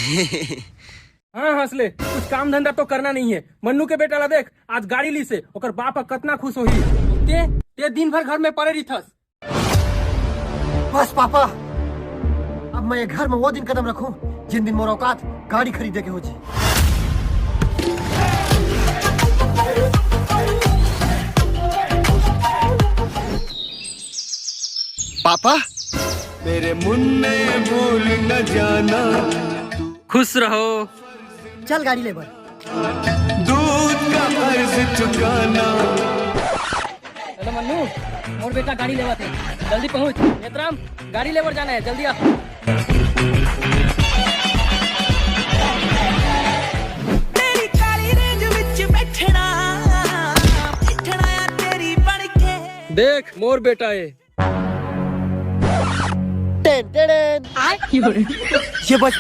हाँ हंसले, कुछ काम धंधा तो करना नहीं है। मन्नू के बेटा ला देख, आज गाड़ी ली से ओकर बाप कितना खुश होही। ते दिन भर घर में पड़े रही थस। बस पापा, अब मैं ये घर में वो दिन कदम रखूं जिन दिन मोर औकात गाड़ी खरीदे के हो जी। पापा, मेरे मुन्ने भूल न जाना, खुश रहो। चल गाड़ी ले बर। दूध का कर्ज चुकाना। हेलो मन्नू, मोर बेटा गाड़ी लेवा थे, जल्दी पहुंच। नेत्राम, गाड़ी लेवर जाना है, जल्दी आ। तेरी काली रेंज विच बैठना या तेरी बन के। देख मोर बेटा है। ये बचपन